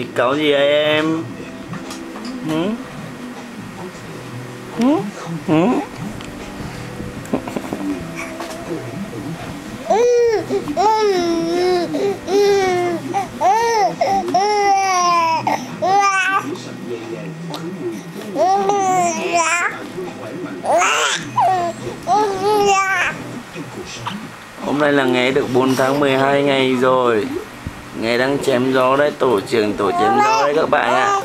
Thì cáu gì ấy em? Hử? Hử? Hử? Hôm nay là ngày được 4 tháng 12 ngày rồi. Ngày đang chém gió đấy, tổ trưởng tổ chém gió đấy các bạn ạ.